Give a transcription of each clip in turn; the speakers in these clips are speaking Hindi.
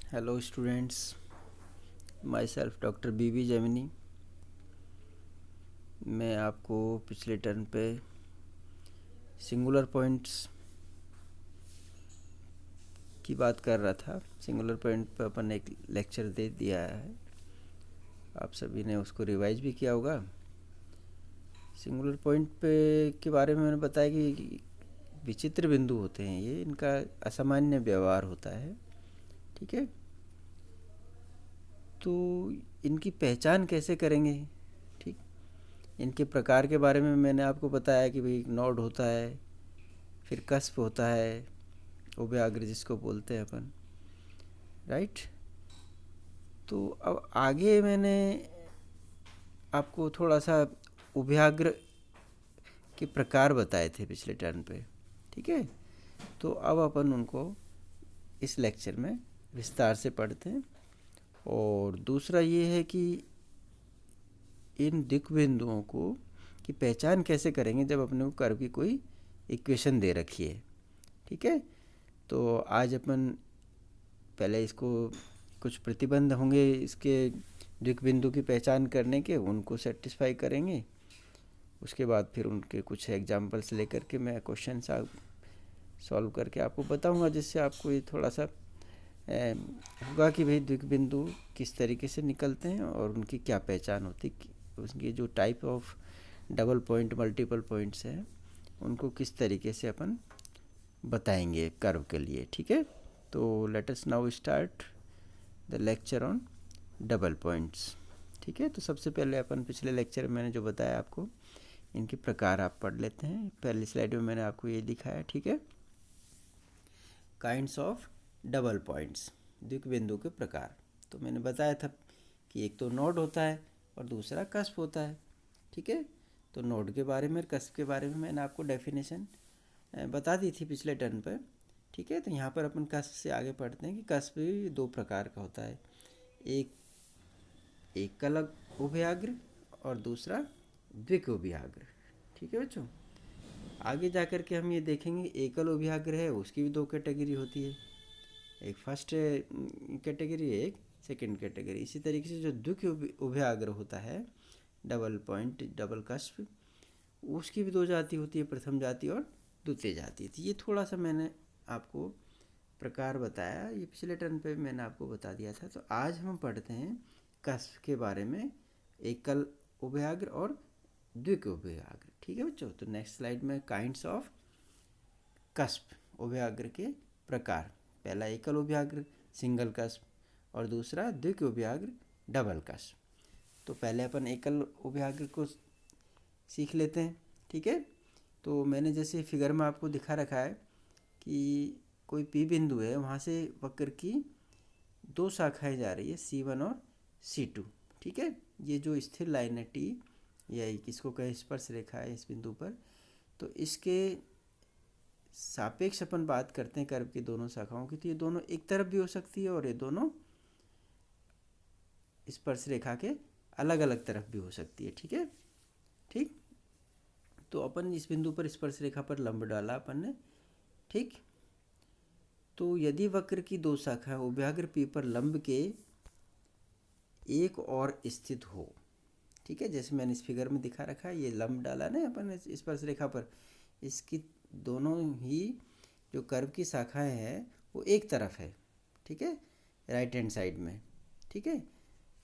Hello students, myself doctor B B Gemini. मैं आपको पिछले टर्म पे सिंगुलर पॉइंट्स की बात कर रहा था। सिंगुलर पॉइंट पे अपन एक लेक्चर दे दिया है, आप सभी ने उसको रिवाइज भी किया होगा। सिंगुलर पॉइंट पे के बारे में मैंने बताया कि विचित्र बिंदु होते हैं, ये इनका असामान्य व्यवहार होता है। ठीक है, तो इनकी पहचान कैसे करेंगे? ठीक, इनके प्रकार के बारे में मैंने आपको बताया कि भाई नोड होता है, फिर कस्प होता है, उभयाग्र जिसको बोलते हैं अपन, राइट। तो अब आगे मैंने आपको थोड़ा सा उभयाग्र के प्रकार बताए थे पिछले टर्न पे। ठीक है, तो अब अपन उनको इस लेक्चर में विस्तार से पढ़ते हैं। और दूसरा ये है कि इन दिक् बिंदुओं को की पहचान कैसे करेंगे जब अपने को कर्व की कोई इक्वेशन दे रखी है। ठीक है, तो आज अपन पहले इसको कुछ प्रतिबंध होंगे इसके दिक् बिंदु की पहचान करने के, उनको सेटिस्फाई करेंगे। उसके बाद फिर उनके कुछ एग्जांपल्स लेकर के मैं क्वेश्चन सॉल्व करके आपको बताऊंगा, जिससे आपको ये थोड़ा सा होगा कि भाई दिक् बिंदु किस तरीके से निकलते हैं और उनकी क्या पहचान होती है, उनकी जो type of double point multiple points हैं उनको किस तरीके से अपन बताएंगे कर्व के लिए। ठीक है, तो let us now start the lecture on double points. ठीक है, तो सबसे पहले अपन पिछले लेक्चर में मैंने जो बताया आपको, इनके प्रकार आप पढ़ लेते हैं। पहली स्लाइड में मैंने आपको ये दिखाया। ठीक है, काइंड्स ऑफ डबल पॉइंट्स, द्विक बिंदु के प्रकार। तो मैंने बताया था कि एक तो नोड होता है और दूसरा कस्प होता है। ठीक है, तो नोड के बारे में, कस्प के बारे में मैंने आपको डेफिनेशन बता दी थी पिछले टर्न पर। ठीक है, तो यहाँ पर अपन कस्प से आगे पढ़ते हैं कि कस्प भी दो प्रकार का होता है, एक एकल उभयाग्र और दूसरा द्विक उभयाग्र। ठीक है बच्चों, आगे जाकर के हम ये देखेंगे एकल उभयाग्र है उसकी भी दो कैटेगरी होती है, एक फर्स्ट कैटेगरी, एक सेकंड कैटेगरी। इसी तरीके से जो द्विक उभयाग्र होता है, डबल पॉइंट डबल कस्प, उसकी भी दो जाति होती है, प्रथम जाति और द्वितीय जाति। तो ये थोड़ा सा मैंने आपको प्रकार बताया, ये पिछले टर्न पे मैंने आपको बता दिया था। तो आज हम पढ़ते हैं कस्प के बारे में, एकल उभयाग्र और द्विक उभयाग्र। ठीक है बच्चों, तो नेक्स्ट स्लाइड में काइंड्स ऑफ कस्प, उभयाग्र के प्रकार। पहला एकल उभयाग्र सिंगल कस्प और दूसरा द्विक उभयाग्र डबल कस्प। तो पहले अपन एकल उभयाग्र को सीख लेते हैं। ठीक है, तो मैंने जैसे फिगर में आपको दिखा रखा है कि कोई पी बिंदु है, वहाँ से वक्र की दो शाखाएं जा रही है, C1 और C2। ठीक है, ये जो स्थिर लाइन है टी, या किसको कहे स्पर्श रेखा है इस बिंदु पर, तो इसके सापेक्ष अपन बात करते हैं कर्व की दोनों शाखाओं की। तो ये दोनों एक तरफ भी हो सकती है और ये दोनों स्पर्श रेखा के अलग अलग तरफ भी हो सकती है। ठीक है, ठीक, तो अपन इस बिंदु पर स्पर्श रेखा पर लंब डाला अपन ने। ठीक, तो यदि वक्र की दो शाखाएं उभयाग्र पी पर लंब के एक और स्थित हो, ठीक है, जैसे मैंने इस फिगर में दिखा रखा है, ये लंब डाला ना अपन स्पर्श रेखा पर, इसकी दोनों ही जो कर्व की शाखाएं हैं वो एक तरफ है। ठीक है, राइट हैंड साइड में। ठीक है,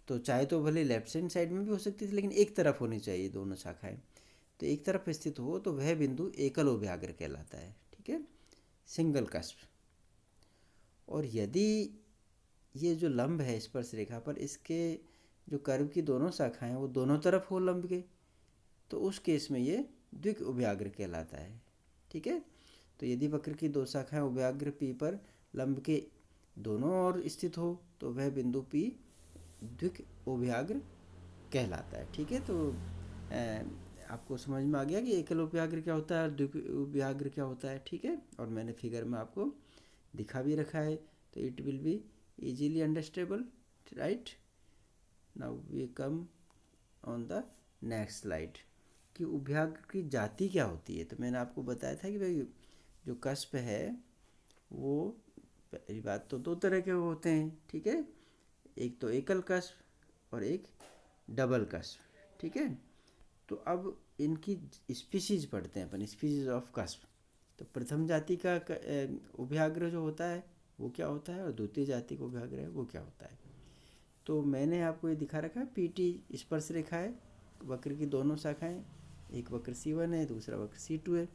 तो चाहे तो भले लेफ्ट हैंड साइड में भी हो सकती थी, लेकिन एक तरफ होनी चाहिए दोनों शाखाएं। तो एक तरफ स्थित हो तो वह बिंदु एकल उभयाग्र कहलाता है। ठीक है, सिंगल कस्प। और यदि ये जो लंब है स्पर्श रेखा पर, इसके जो कर्व की दोनों शाखाएं वो दोनों तरफ हो लंब के, तो उस केस में ये द्विक उभयाग्र कहलाता है। ठीक है, तो यदि वक्र की दो शाखाएं उभयाग्र पी पर लंब के दोनों ओर स्थित हो तो वह बिंदु पी द्विक उभयाग्र कहलाता है। ठीक है, तो आपको समझ में आ गया कि एकल उभयाग्र क्या होता है और द्विक उभयाग्र क्या होता है। ठीक है, और मैंने फिगर में आपको दिखा भी रखा है, तो it will be easily understandable, right. Now we come on the next slide कि उभयाग्र की जाति क्या होती है। तो मैंने आपको बताया था कि भाई जो कस्प है वो बात, तो दो तरह के होते हैं, ठीक है, एक तो एकल कस्प और एक डबल कस्प, ठीक है। तो अब इनकी स्पीशीज पढ़ते हैं अपन, स्पीशीज ऑफ कस्प। तो प्रथम जाति का उभयाग्र जो होता है वो क्या होता है, और द्वितीय जाति का उभयाग्र है वो क्या होता है। तो मैंने आपको ये दिखा रखा है, पीटी स्पर्श रेखा है, वक्र की दोनों शाखाएं, एक वक्र C1 है, दूसरा वक्र C2 है।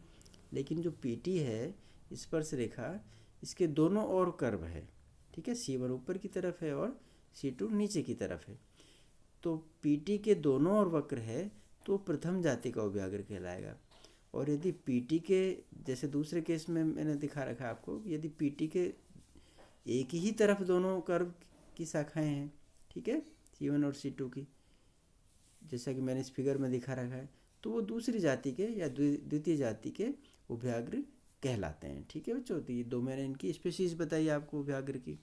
लेकिन जो पीटी है स्पर्श रेखा, इसके दोनों ओर कर्व है, ठीक है, C1 ऊपर की तरफ है और C2 नीचे की तरफ है। तो पीटी के दोनों ओर वक्र है तो प्रथम जाति का उभयाग्र कहलाएगा। और यदि पीटी के, जैसे दूसरे केस में मैंने दिखा रखा है आपको, यदि पीटी के एक ही तरफ दोनों कर्व की शाखाएं हैं, ठीक है, C1 और C2 की, जैसा कि मैंने इस फिगर में दिखा रखा है, तो वो दूसरी जाति के या द्वितीय जाति के उभयाग्र कहलाते हैं, ठीक है बच्चों। तो ये दो मैंने इनकी स्पीशीज बताई आपको उभयाग्र की।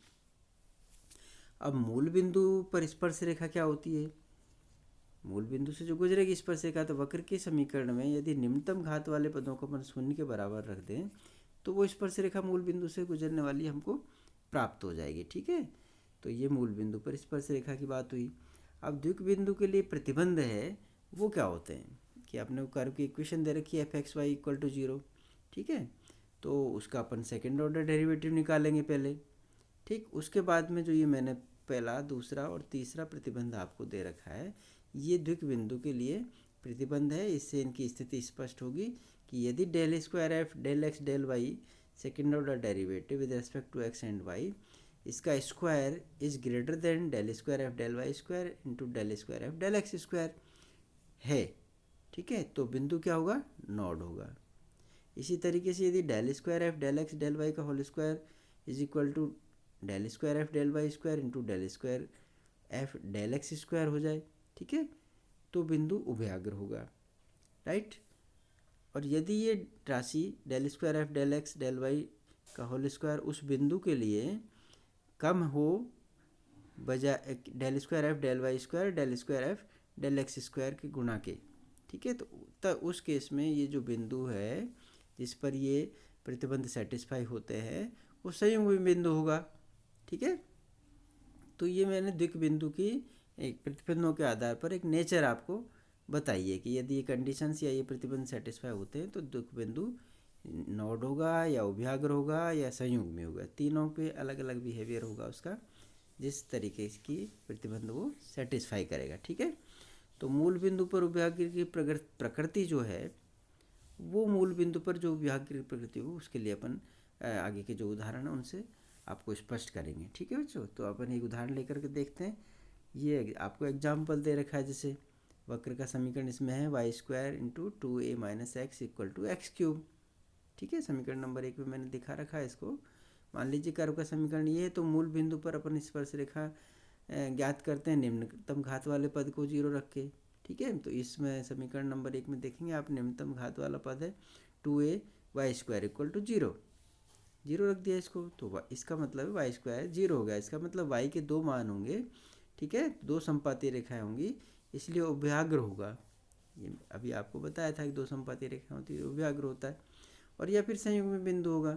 अब मूल बिंदु पर स्पर्श रेखा क्या होती है, मूल बिंदु से जो गुजरेगी स्पर्श रेखा, तो वक्र के समीकरण में यदि निम्नतम घात वाले पदों को अपन शून्य के बराबर रख दें तो वो स्पर्श रेखा मूल बिंदु से गुजरने वाली हमको प्राप्त हो जाएगी, ठीक है। तो ये मूल बिंदु पर स्पर्श रेखा की बात हुई। अब द्विक बिंदु के लिए प्रतिबंध है वो क्या होते हैं, कि आपने कर्व की इक्वेशन दे रखी है fxy = 0, ठीक है। तो उसका अपन सेकेंड ऑर्डर डेरिवेटिव निकालेंगे पहले, ठीक। उसके बाद में जो ये मैंने पहला, दूसरा और तीसरा प्रतिबंध आपको दे रखा है, ये द्विक बिंदु के लिए प्रतिबंध है। इससे इनकी स्थिति स्पष्ट होगी कि यदि del square F del x del Y second order derivative with respect to X and Y, इसका square is greater than del square F del Y square into del square F del x square है, ठीक है, तो बिंदु क्या होगा, नोड होगा। इसी तरीके से यदि del square F del x del Y का whole square is equal to del square F del Y square into del square F del x square हो जाए, ठीक है, तो बिंदु उभयाग्र होगा, राइट। और यदि ये राशि del square F del x del Y का होल स्क्वायर उस बिंदु के लिए कम हो बजाय del square F del Y square del square F del x square के गुणा के, ठीक है, तो उस केस में ये जो बिंदु है जिस पर ये प्रतिबंध सेटिस्फाई होते हैं वो संयुग्म बिंदु होगा, ठीक है। तो ये मैंने द्विक बिंदु की एक प्रतिबंधों के आधार पर एक नेचर आपको बताई है कि यदि ये कंडीशंस या ये प्रतिबंध सेटिस्फाई होते हैं तो द्विक बिंदु नोड होगा या उभयाग्र होगा या संयुग्मी होगा, तीनों पे अलग अलग बिहेवियर होगा उसका, जिस तरीके की प्रतिबंध वो सेटिस्फाई करेगा, ठीक है। तो मूल बिंदु पर उभयाग्र की प्रकृति जो है वो मूल बिंदु पर जो उभयाग्र की प्रकृति हो उसके लिए अपन आगे के जो उदाहरण है उनसे आपको स्पष्ट करेंगे, ठीक है बच्चों। तो अपन एक उदाहरण लेकर के देखते हैं। ये आपको एग्जाम्पल दे रखा है, जैसे वक्र का समीकरण इसमें है y square into 2a - x equal to x cube, ठीक है, समीकरण नंबर 1 में मैंने दिखा रखा है इसको। मान लीजिए कर्व का समीकरण ये है, तो मूल बिंदु पर अपन स्पर्श रेखा ज्ञात करते हैं निम्नतम घात वाले पद को 0 रख के, ठीक है। तो इसमें समीकरण नंबर 1 में देखेंगे आप, निम्नतम घात वाला पद है 2a Y square equal to 0 रख दिया इसको, तो इसका मतलब है वाई स्क्वायर 0 हो गया। इसका मतलब वाई के 2 मान होंगे, ठीक है, 2 संपाती रेखाएं होंगी, इसलिए उभयाग्र होगा। ये अभी आपको बताया था कि 2 संपाती रेखाएं होती है उभयाग्र होता है, और या फिर संयुग्मी बिंदु होगा,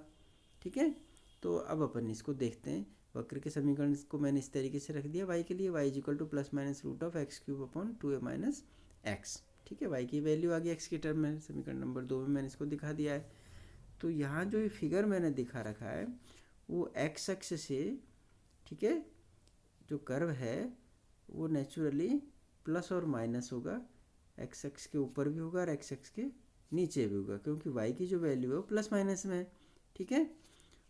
ठीक है। तो अब अपन इसको देखते हैं। वक्र के समीकरण को मैंने इस तरीके से रख दिया, वाई के लिए Y equal to ±√x³ / 2a-x, ठीक है, वाई की वैल्यू आ गई एक्स की टर्म में, समीकरण नंबर 2 में मैंने इसको दिखा दिया है। तो यहाँ जो ये फिगर मैंने दिखा रखा है वो एक्स अक्ष से, ठीक है, जो कर्व है वो नेचुरली प्लस और माइनस होगा, एक्स अक्ष के ऊपर भी होगा और एक्स अक्ष के नीचे भी होगा, क्योंकि वाई की जो वैल्यू है वो प्लस माइनस में है, ठीक है।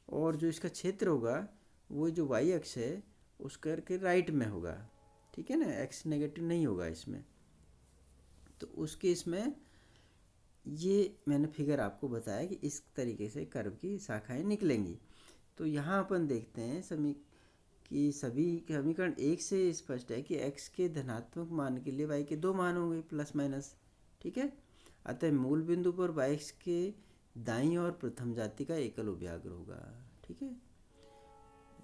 और जो इसका क्षेत्र होगा वो जो वाई अक्ष है उस कर्व के राइट में होगा, ठीक है ना, एक्स नेगेटिव नहीं होगा इसमें। तो उस केस में ये मैंने फिगर आपको बताया कि इस तरीके से कर्व की शाखाएं निकलेंगी। तो यहाँ अपन देखते हैं कि सभी समीकरण 1 से स्पष्ट है कि x के धनात्मक मान के लिए y के 2 मान होंगे प्लस माइनस, ठीक है। अतः मूल बिंदु पर y के दाईं ओर प्रथम जाति का एकल उभयाग्र होगा, ठीक है।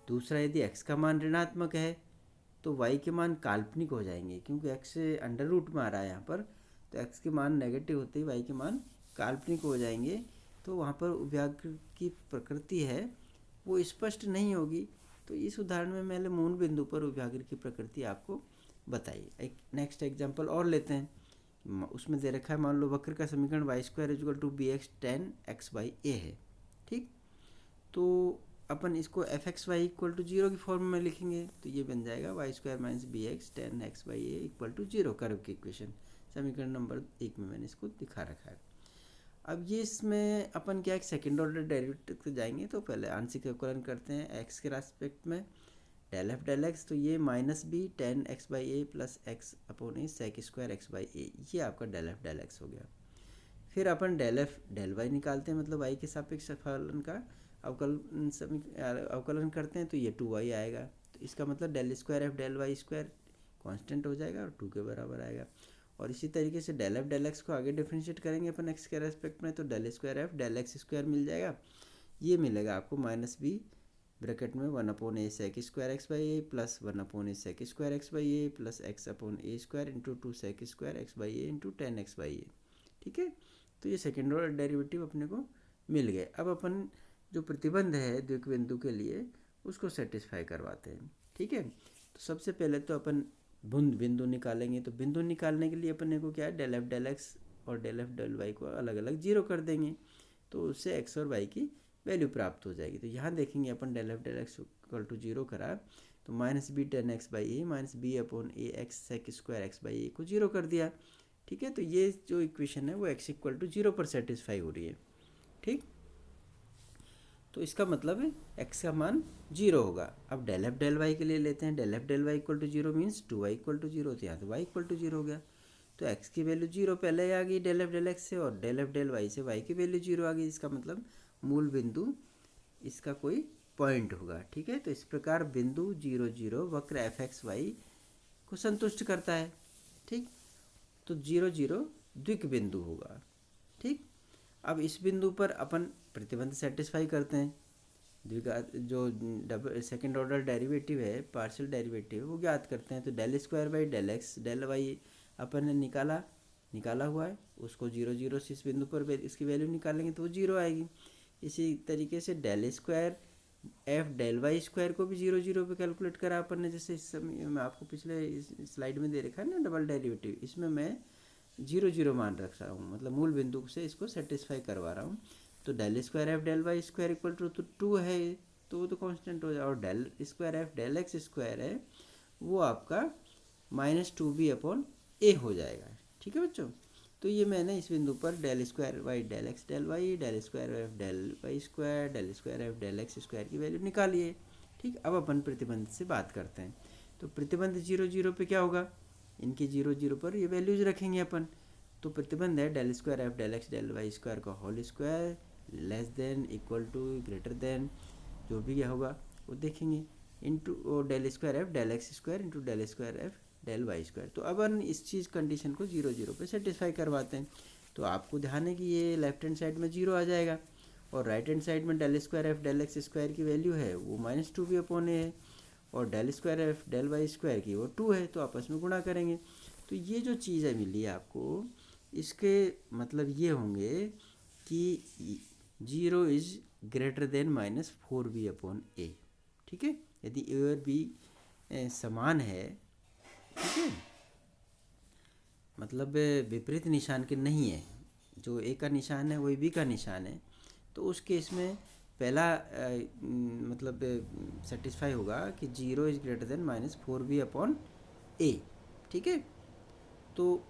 दूसरा, यदि x का मान ऋणात्मक है तो y के मान काल्पनिक हो जाएंगे, क्योंकि x अंडर रूट में आ रहा है यहाँ पर, तो x के मान नेगेटिव होते ही y के मान काल्पनिक हो जाएंगे। तो वहाँ पर उभयाग्र की प्रकृति है वो स्पष्ट नहीं होगी। तो इस उदाहरण में मैंने मूल बिंदु पर उभागर की प्रकृति आपको बताई। एक नेक्स्ट एग्जांपल और लेते हैं। उसमें दे रखा है, मान लो वक्र का समीकरण Y square equal to B X tan X by A है। ठीक, तो अपन इसको F X Y equal to zero की फॉर्म में लिखेंगे, तो ये बन जाएगा Y square minus B X tan X by A equal to zero, curve की इक्वेशन। समीकरण नंबर 1 में मैंने इसको दिखा रखा है। अब ये इसमें अपन क्या एक सेकेंड ऑर्डर डेरिवेटिव तक जाएंगे, तो पहले आंशिक अवकलन करते हैं एक्स के रेस्पेक्ट में, डेल एफ डेल एक्स, तो ये minus B tan X by A plus X upon A sec square X by A, ये आपका डेल एफ डेल एक्स हो गया। फिर अपन डेल एफ डेल वाई निकालते हैं, मतलब वाई के सापेक्ष फलन का अवकलन करते हैं, तो ये 2y आएगा। तो इसका मतलब del square F del Y square constant हो जाएगा और 2 के बराबर आएगा। और इसी तरीके से डेल एफ डेल एक्स को आगे डिफ्रेंशिएट करेंगे अपन एक्स के रेस्पेक्ट में, तो del square F del x square मिल जाएगा। ये मिलेगा आपको माइनस बी ब्रैकेट में 1 upon A sec square X by A plus 1 upon A sec square X by A plus X upon A square into 2 sec square X by A into 10 X by A. ठीक है, तो ये सेकेंड ऑर्डर डेरिवेटिव अपने को मिल गए। अब अपन जो प्रतिबंध है द्विक बिंदु के लिए उसको सेटिस्फाई करवाते हैं। ठीक है, तो सबसे पहले तो अपन बिंदु निकालेंगे। तो बिंदु निकालने के लिए अपन को क्या है, डेल एफ डेल एक्स और डेल एफ डेल वाई को अलग अलग जीरो कर देंगे, तो उससे एक्स और वाई की वैल्यू प्राप्त हो जाएगी। तो यहाँ देखेंगे अपन del F del x equal to zero करा, तो minus B tan X by A minus B upon A X sec square X by A को जीरो कर दिया। ठीक है, तो ये जो इक्वेशन है वो एक्स इक्वल टू जीरो पर सेटिस्फाई हो रही है। ठीक, तो इसका मतलब है एक्स का मान जीरो होगा। अब डेल एफ डेल वाई के लिए लेते हैं, del F del y equal to zero means 2y equal to zero, तो यहाँ तो y इक्वल टू जीरो हो गया। तो x की वैल्यू जीरो पहले आ गई डेल एफ डेल एक्स से, और डेल एफ डेल वाई से y की वैल्यू जीरो आ गई। इसका मतलब मूल बिंदु इसका कोई पॉइंट होगा। ठीक है, तो इस प्रकार बिंदु 0 0 वक्र एफ एक्स वाई को संतुष्ट करता है। ठीक, तो 0 0 द्विक बिंदु होगा। ठीक, अब इस बिंदु पर अपन प्रतिबंध सेटिस्फाई करते हैं। द्विघात जो सेकेंड ऑर्डर डेरिवेटिव है, पार्शियल डेरिवेटिव, वो ज्ञात करते हैं। तो del square by del x del Y अपन ने निकाला हुआ है, उसको 0 0 से इस बिंदु पर इसकी वैल्यू निकालेंगे तो वो जीरो आएगी। इसी तरीके से del square F del Y square को भी 0 0 पे कैलकुलेट करा अपन ने, जैसे इस समय मैं आपको पिछले स्लाइड में दे रखा है ना डबल डेरिवेटिव, इसमें मैं 0 0 मान रख रहा हूँ, मतलब मूल बिंदु से इसको सेटिस्फाई करवा रहा हूँ। तो del square F del Y square equal to तो 2 है, तो वो तो कांस्टेंट हो जाए, और del square F del x square है वो आपका माइनस 2b अपॉन ए हो जाएगा। ठीक है बच्चों, तो ये मैंने इस बिंदु पर del square y del x del y del square F del Y square del square F del x square की वैल्यू निकाली है। ठीक, अब अपन प्रतिबंध से बात करते हैं। तो प्रतिबंध 0 0 पे क्या होगा, इनके 0 0 पर ये वैल्यूज रखेंगे अपन। तो प्रतिबंध है del square F del x del Y square का whole square less than equal to greater than जो भी यह होगा वो देखेंगे, into del square F del x square into del square F del Y square. तो अब हम इस चीज़ कंडीशन को 0 0 पे सेटिस्फाई करवाते हैं। तो आपको ध्यान है कि ये लेफ्ट हैंड साइड में 0 आ जाएगा, और राइट हैंड साइड में del square F del x square की वैल्यू है वो माइनस 2b अपॉन ए है, और del square F del Y square की वो 2 है, तो आपस में गुणा करेंगे। तो ये जो चीज़ें मिली है आपको, इसके मतलब ये होंगे कि 0 is greater than minus 4b upon A. ठीक है, यदि ए और बी समान है, ठीक है, मतलब विपरीत निशान के नहीं है, जो ए का निशान है वही बी का निशान है, तो उस केस में पहला मतलब सेटिस्फाई होगा कि 0 is greater than minus 4b upon A. ठीक है, तो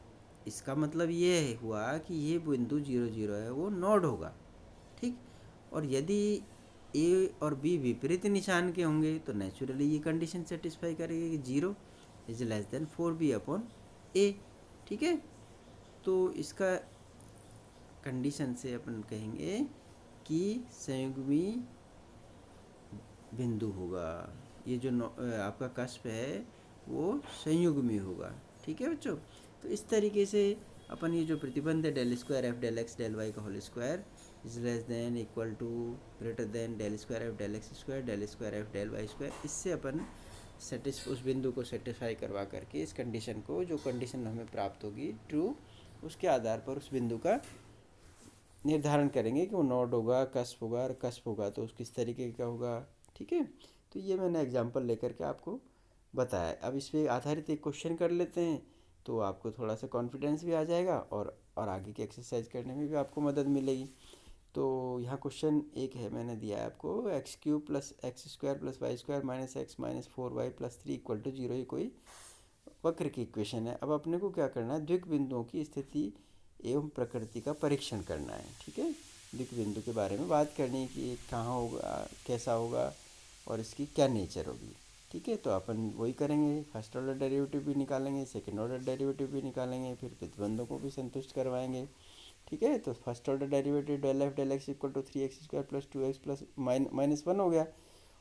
इसका मतलब ये हुआ कि ये बिंदु 0 0 है वो नोड होगा। ठीक, और यदि ए और बी विपरीत निशान के होंगे तो नेचुरली ये कंडीशन सेटिस्फाई करेगी कि 0 is less than 4b upon A. ठीक है, तो इसका कंडीशन से अपन कहेंगे कि संयुग्मी बिंदु होगा, ये जो आपका कस्प है वो संयुग्मी होगा। ठीक है बच्चों, तो इस तरीके से अपन ये जो प्रतिबंध है del square F del x del Y का whole square is less than equal to greater than del square F del x square del square F del Y square, इससे अपन उस बिंदु को सेटिस्फाई करवा करके इस कंडीशन को, जो कंडीशन हमें प्राप्त होगी ट्रू, उसके आधार पर उस बिंदु का निर्धारण करेंगे कि वो नोड होगा, कस्प होगा, और कस्प होगा तो उस किस तरीके का होगा। ठीक है, तो ये मैंने एग्जांपल लेकर के आपको बताया। अब इस पे आधारित एक क्वेश्चन कर लेते हैं, तो आपको थोड़ा सा कॉन्फिडेंस भी आ जाएगा और आगे की एक्सरसाइज करने में भी आपको मदद मिलेगी। तो यहाँ क्वेश्चन एक है, मैंने दिया है आपको, x cube plus x square plus y square minus x minus 4y plus 3 equal to 0, ये कोई वक्र की इक्वेशन है। अब अपने को क्या करना है, द्विक बिंदुओं की स्थिति एवं प्रकृति का परीक्षण करना है। ठीक है, द्विक बिंदु के बारे में बात करनी है कि ये कहाँ होगा, कैसा होगा और इसकी क्या नेचर होगी। ठीक है, तो अपन वही करेंगे, फर्स्ट ऑर्डर डेरिवेटिव भी निकालेंगे, सेकंड ऑर्डर डेरिवेटिव भी निकालेंगे, फिर प्रतिबंधों को भी संतुष्ट करवाएंगे। ठीक है, तो first order derivative del F del x equal to 3x² plus 2x plus minus 1 हो गया,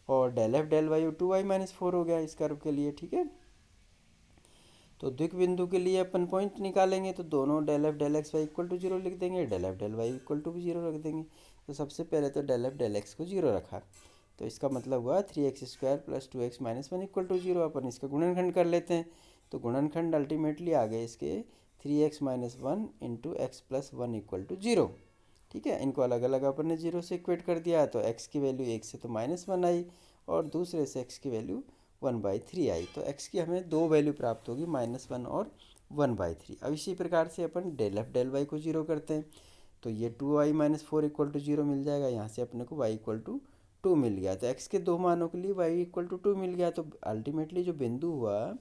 और del F del y 2y minus 4 हो गया इस कर्व के लिए। ठीक है, तो द्विक बिंदु के लिए अपन पॉइंट निकालेंगे, तो दोनों del F del x Y equal to 0 लिख देंगे, del F del y equal to भी 0 रख देंगे। तो सबसे पहले तो डेल एफ डेल एक्स को 0 रखा, तो इसका मतलब हुआ 3x² plus 2x minus 1 equal to 0। अपन इसका गुणनखंड कर लेते हैं, तो गुणनखंड अल्टीमेटली आ गए इसके 3x minus 1 into x plus 1 equal to 0। ठीक है, इनको अलग अलग अपन ने 0 से इक्वेट कर दिया, तो x की वैल्यू 1 से तो -1 आई, और दूसरे से x की वैल्यू 1/3 आई। तो x की हमें दो वैल्यू प्राप्त होगी, -1 और 1/3। अब इसी प्रकार से अपन डेल एफ डेल वाई को 0 करते हैं, तो ये 2y माइनस 4 इक्वल टू 0 मिल जाएगा। यहाँ से अपने को y इक्वल टू 2 मिल गया, तो x के दो मानों के लिए y इक्वल टू 2 मिल गया। तो अल्टीमेटली जो बिंदु हुआ,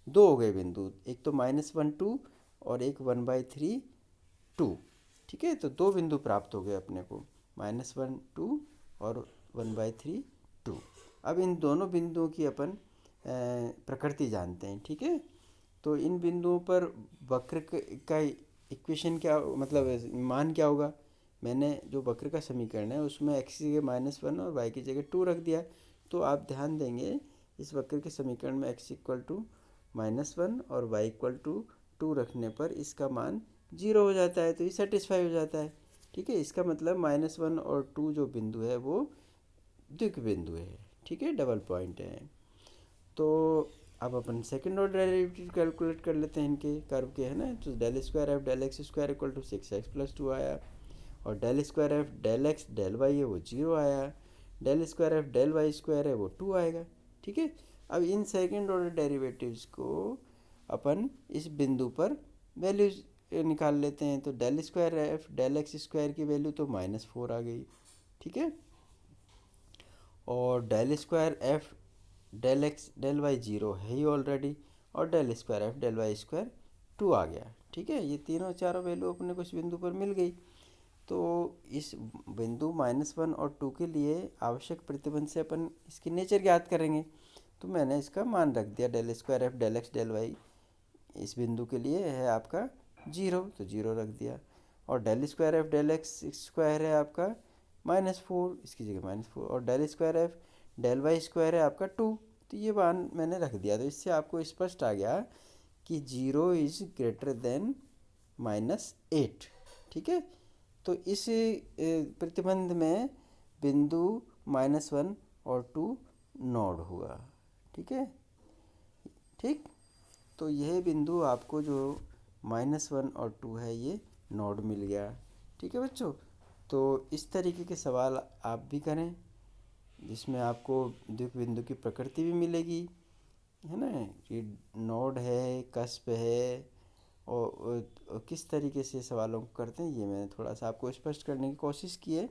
दो हो गए बिंदु, एक तो -1 2 और एक 1/3 2। ठीक है, तो दो बिंदु प्राप्त हो गए अपने को, -1 2 और 1/3 2। अब इन दोनों बिंदुओं की अपन प्रकृति जानते हैं। ठीक है, तो इन बिंदुओं पर वक्र का इक्वेशन क्या, मतलब मान क्या होगा। मैंने जो वक्र का समीकरण है उसमें x की जगह -1 और y की जगह 2 रख दिया। तो आप ध्यान देंगे, इस वक्र के समीकरण में x इक्वल टू -1 और y इक्वल टू 2 रखने पर इसका मान 0 हो जाता है, तो ये सेटिस्फाई हो जाता है। ठीक है, इसका मतलब -1 और 2 जो बिंदु है वो द्विक बिंदु है। ठीक है, डबल पॉइंट है। तो अब अपन सेकेंड ऑर्डर डेरिवेटिव कैलकुलेट कर लेते हैं इनके कर्व के, है ना। तो del square F del x square equal to 6x plus 2 आया, और del square F del x del y है वो 0 आया, del square F del Y square है वो 2 आएगा। ठीक है, अब इन सेकेंड ऑर्डर डेरिवेटिव्स को अपन इस बिंदु पर वैल्यूज निकाल लेते हैं। तो del square F del x square की वैल्यू तो -4 आ गई। ठीक है, और del square F del x del y 0 है ही ऑलरेडी, और del square F del Y square 2 आ गया। ठीक है, ये तीनों चारों वैल्यू अपने को इस बिंदु पर मिल गई। तो इस बिंदु -1 और 2 के लिए आवश्यक प्रतिबंध से अपन इसकी नेचर ज्ञात करेंगे। तो मैंने इसका मान रख दिया, del square F del x del y इस बिंदु के लिए है आपका 0, तो 0 रख दिया। और del square F del x square है आपका -4, इसकी जगह -4, और del square F del Y square है आपका 2, तो ये मान मैंने रख दिया। तो इससे आपको स्पष्ट आ गया कि 0 इज़ ग्रेटर देन -8। ठीक है, तो इस प्रतिबंध में बिंदु -1 और 2 नोड हुआ। ठीक है, ठीक, तो यह बिंदु आपको जो -1 और 2 है ये नोड मिल गया। ठीक है बच्चों, तो इस तरीके के सवाल आप भी करें, जिसमें आपको द्विक बिंदु की प्रकृति भी मिलेगी, है ना, कि नोड है, कस्प है, और किस तरीके से सवालों को करते हैं, ये मैंने थोड़ा सा आपको स्पष्ट करने की कोशिश की है।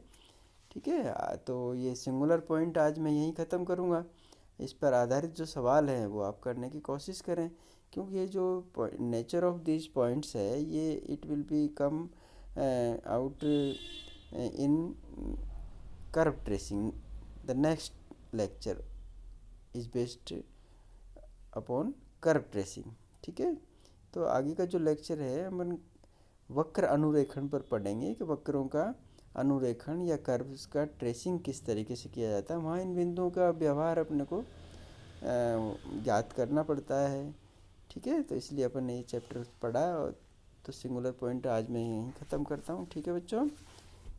ठीक है, तो ये सिंगुलर पॉइंट आज मैं यहीं ख़त्म करूँगा। इस पर आधारित जो सवाल हैं वो आप करने की कोशिश करें, क्योंकि ये जो नेचर ऑफ दिस पॉइंट्स है ये it will B come out in curve tracing. The next lecture is based upon curve tracing. ठीक है, तो आगे का जो लेक्चर है हम वक्र अनुरेखण पर पढ़ेंगे कि वक्रों का अनुरेखण या कर्व्स का ट्रेसिंग किस तरीके से किया जाता है। वहाँ इन बिंदुओं का व्यवहार अपने को ज्ञात करना पड़ता है। ठीक है, तो इसलिए अपन ने ये चैप्टर पढ़ा, और तो सिंगुलर पॉइंट आज मैं यहीं ख़त्म करता हूँ। ठीक है बच्चों,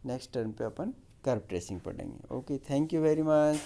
नेक्स्ट टर्न पे अपन कर्व ट्रेसिंग पढ़ेंगे। Okay, thank you very much.